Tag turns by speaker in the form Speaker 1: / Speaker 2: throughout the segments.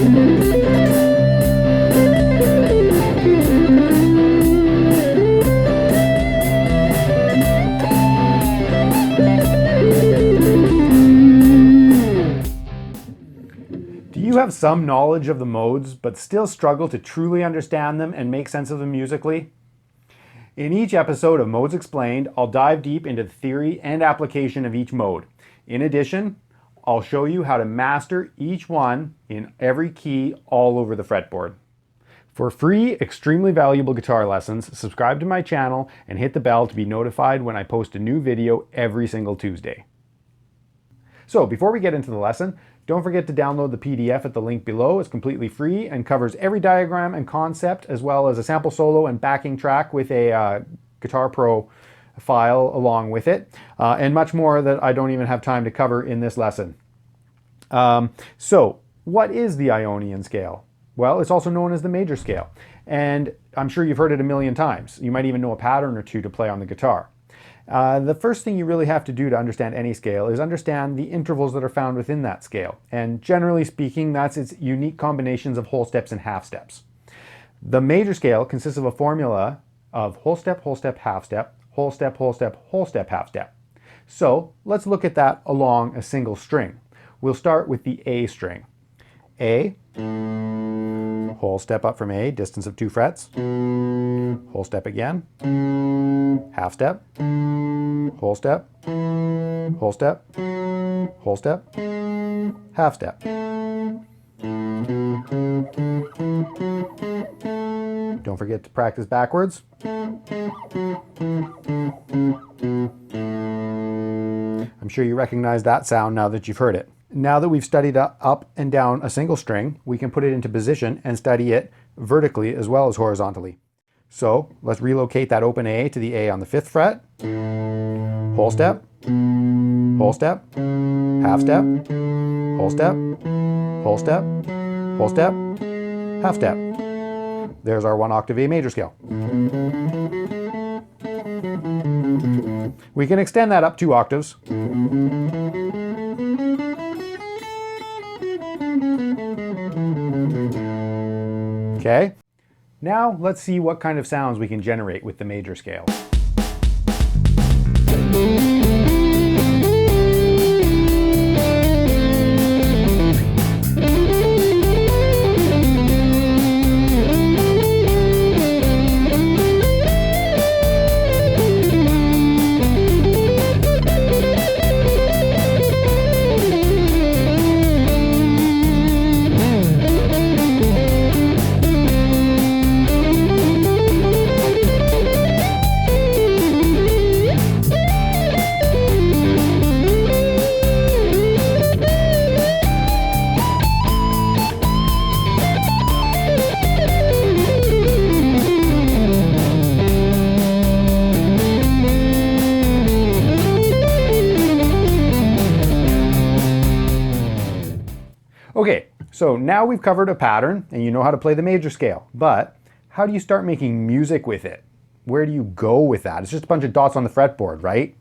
Speaker 1: Do you have some knowledge of the modes, but still struggle to truly understand them and make sense of them musically? In each episode of Modes Explained, I'll dive deep into the theory and application of each mode. In addition, I'll show you how to master each one in every key all over the fretboard. For free, extremely valuable guitar lessons, subscribe to my channel and hit the bell to be notified when I post a new video every single Tuesday. So before we get into the lesson, don't forget to download the PDF at the link below. It's completely free and covers every diagram and concept, as well as a sample solo and backing track with a Guitar Pro file along with it, and much more that I don't even have time to cover in this lesson. So what is the Ionian scale? Well, it's also known as the major scale, and I'm sure you've heard it a million times. You might even know a pattern or two to play on the guitar. The first thing you really have to do to understand any scale is understand the intervals that are found within that scale. And generally speaking, that's its unique combinations of whole steps and half steps. The major scale consists of a formula of whole step, half step, whole step, whole step, whole step, half step. So let's look at that along a single string. We'll start with the A string. A, whole step up from A, distance of 2 frets, whole step again, half step, whole step, whole step, whole step, half step. Don't forget to practice backwards. I'm sure you recognize that sound now that you've heard it. Now that we've studied up and down a single string, we can put it into position and study it vertically as well as horizontally. So let's relocate that open A to the A on the 5th fret. Whole step, whole step, half step, whole step, whole step, whole step, half step. There's our 1 octave A major scale. We can extend that up 2 octaves. Okay, now let's see what kind of sounds we can generate with the major scale. Okay, so now we've covered a pattern and you know how to play the major scale, but how do you start making music with it? Where do you go with that? It's just a bunch of dots on the fretboard, right?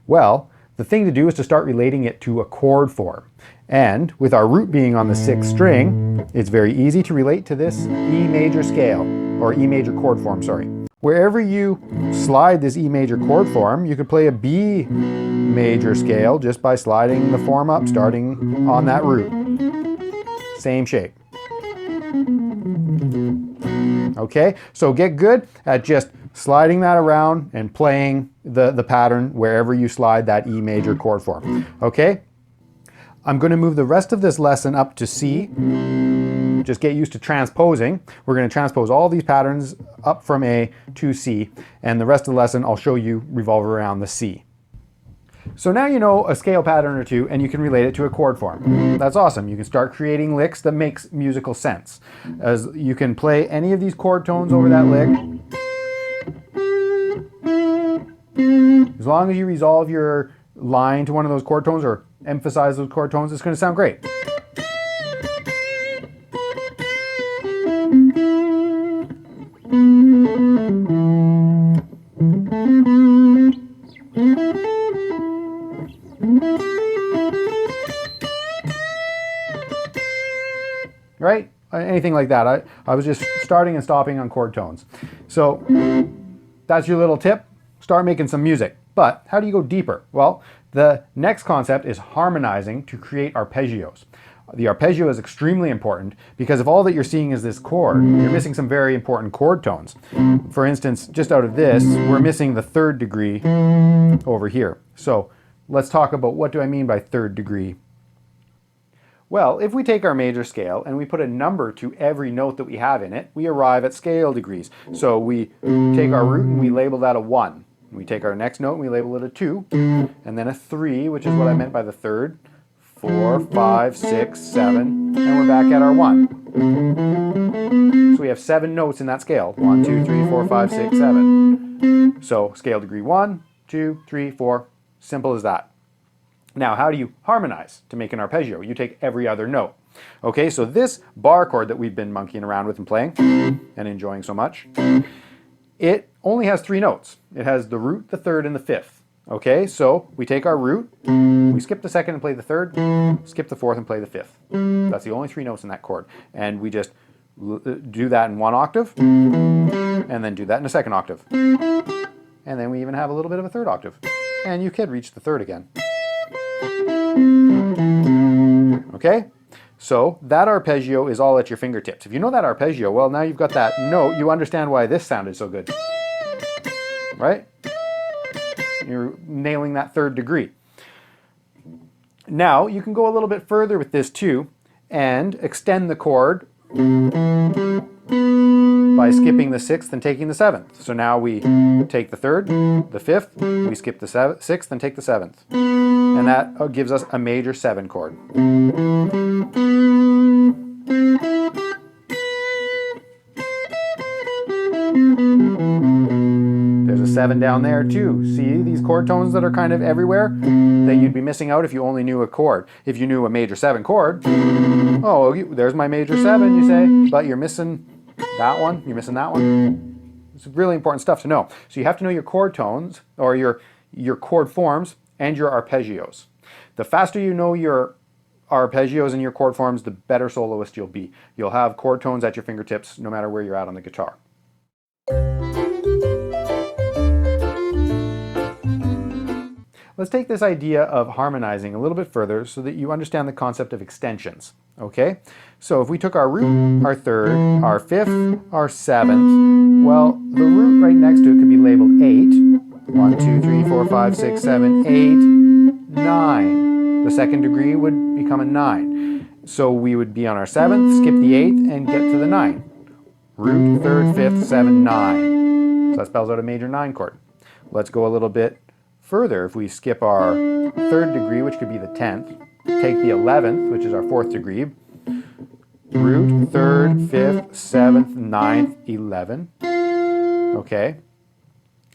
Speaker 1: Well, the thing to do is to start relating it to a chord form. And with our root being on the 6th string, it's very easy to relate to this E major scale, or E major chord form, sorry. Wherever you slide this E major chord form, you could play a B major scale just by sliding the form up, starting on that root. Same shape. Okay, so get good at just sliding that around and playing the pattern wherever you slide that E major chord form. Okay, I'm going to move the rest of this lesson up to C. Just get used to transposing. We're going to transpose all these patterns up from A to C, and the rest of the lesson I'll show you revolve around the C. So now you know a scale pattern or two and you can relate it to a chord form. That's awesome. You can start creating licks that makes musical sense. As you can play any of these chord tones over that lick. As long as you resolve your line to one of those chord tones or emphasize those chord tones, it's going to sound great. right? Anything like that. I was just starting and stopping on chord tones. So that's your little tip. Start making some music. But how do you go deeper? Well, the next concept is harmonizing to create arpeggios. The arpeggio is extremely important because if all that you're seeing is this chord, you're missing some very important chord tones. For instance, just out of this, we're missing the third degree over here. So let's talk about what do I mean by third degree. Well, if we take our major scale and we put a number to every note that we have in it, we arrive at scale degrees. So we take our root and we label that a 1. We take our next note and we label it a 2, and then a 3, which is what I meant by the third, 4, 5, 6, 7, and we're back at our 1. So we have 7 notes in that scale. 1, 2, 3, 4, 5, 6, 7. So scale degree 1, 2, 3, 4. Simple as that. Now, how do you harmonize to make an arpeggio? You take every other note. Okay, so this bar chord that we've been monkeying around with and playing and enjoying so much, it only has 3 notes. It has the root, the third, and the fifth. Okay, so we take our root, we skip the second and play the third, skip the fourth and play the fifth. That's the only 3 notes in that chord. And we just do that in 1 octave, and then do that in a 2nd octave. And then we even have a little bit of a 3rd octave. And you could reach the 3rd again. Okay, so that arpeggio is all at your fingertips. If you know that arpeggio, well, now you've got that note, you understand why this sounded so good, right? You're nailing that 3rd degree. Now, you can go a little bit further with this too, and extend the chord by skipping the 6th and taking the 7th. So now we take the 3rd, the 5th, we skip the 6th and take the 7th. And that gives us a major 7 chord. There's a 7 down there too. See these chord tones that are kind of everywhere that you'd be missing out if you only knew a chord. If you knew a major 7 chord, oh, there's my major 7, you say, but you're missing that one, you're missing that one. It's really important stuff to know. So you have to know your chord tones, or your chord forms, and your arpeggios. The faster you know your arpeggios and your chord forms, the better soloist you'll be. You'll have chord tones at your fingertips no matter where you're at on the guitar. Let's take this idea of harmonizing a little bit further so that you understand the concept of extensions. Okay, so if we took our root, our third, our fifth, our 7th, well, the root right next to it could be labeled 8. 1, 2, 3, 4, 5, 6, 7, 8, 9. The 2nd degree would become a 9. So we would be on our 7th, skip the 8th, and get to the 9. Root, 3rd, 5th, 7, 9. So that spells out a major 9 chord. Let's go a little bit further. If we skip our 3rd degree, which could be the 10th, take the 11th, which is our 4th degree, root, 3rd, 5th, 7th, 9th, 11. Okay,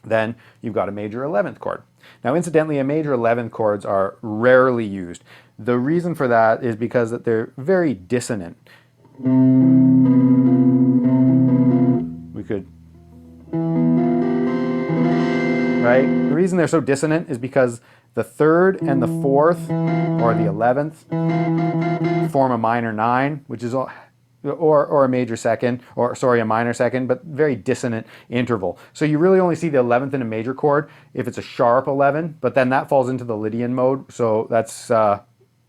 Speaker 1: then you've got a major 11th chord. Now, incidentally, a major 11th chords are rarely used. The reason for that is because they're very dissonant. We could, right? The reason they're so dissonant is because the 3rd and the 4th, or the 11th, form a minor 9, which is, or a major 2nd, or sorry, a minor 2nd, but very dissonant interval. So you really only see the 11th in a major chord if it's a sharp 11, but then that falls into the Lydian mode, so that's a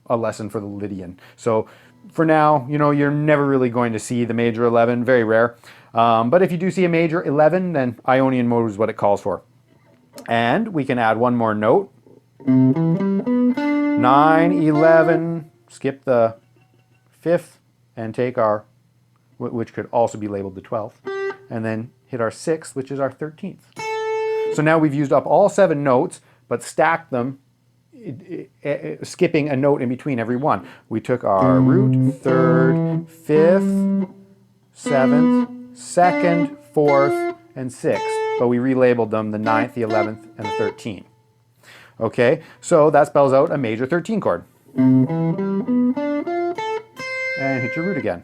Speaker 1: lesson for the Lydian. So for now, you know, you're never really going to see the major 11, very rare. But if you do see a major 11, then Ionian mode is what it calls for. And we can add one more note. 9, 11, skip the 5th and take our, which could also be labeled the 12th, and then hit our 6th, which is our 13th. So now we've used up all 7 notes, but stacked them, skipping a note in between every one. We took our root, 3rd, 5th, 7th, 2nd, 4th, and 6th, but we relabeled them the 9th, the 11th, and the 13th. Okay, so that spells out a major 13 chord. And hit your root again.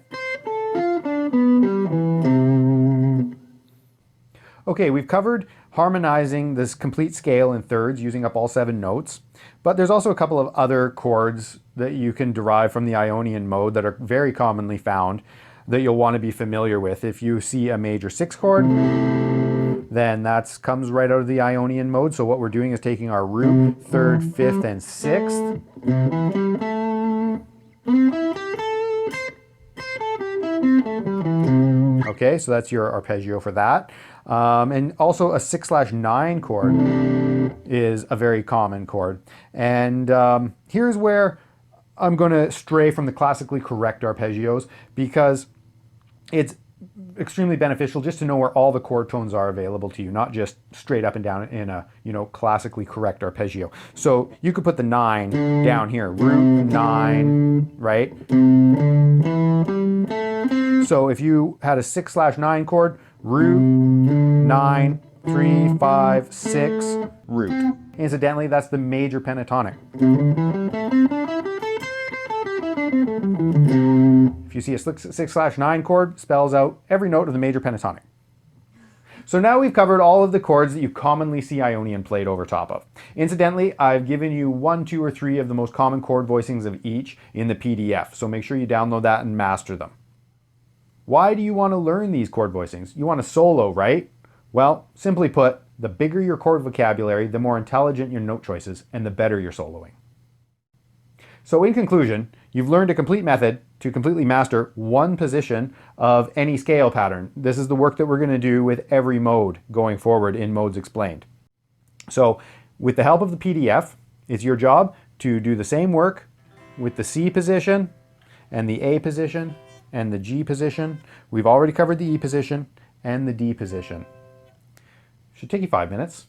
Speaker 1: Okay, we've covered harmonizing this complete scale in thirds using up all 7 notes. But there's also a couple of other chords that you can derive from the Ionian mode that are very commonly found that you'll want to be familiar with. If you see a major 6 chord, then that comes right out of the Ionian mode. So what we're doing is taking our root, 3rd, 5th, and 6th. Okay, so that's your arpeggio for that. And also a 6/9 chord is a very common chord. And here's where I'm going to stray from the classically correct arpeggios, because it's extremely beneficial just to know where all the chord tones are available to you, not just straight up and down in a, classically correct arpeggio. So you could put the 9 down here, root 9, right? So if you had a 6/9 chord, root 9, 3, 5, 6, root. Incidentally, that's the major pentatonic. If you see a 6/9 chord, spells out every note of the major pentatonic. So now we've covered all of the chords that you commonly see Ionian played over top of. Incidentally, I've given you 1, 2, or 3 of the most common chord voicings of each in the PDF, so make sure you download that and master them. Why do you want to learn these chord voicings? You want to solo, right? Well, simply put, the bigger your chord vocabulary, the more intelligent your note choices, and the better your soloing. So in conclusion, you've learned a complete method to completely master one position of any scale pattern. This is the work that we're going to do with every mode going forward in Modes Explained. So with the help of the PDF, it's your job to do the same work with the C position and the A position and the G position. We've already covered the E position and the D position. Should take you 5 minutes.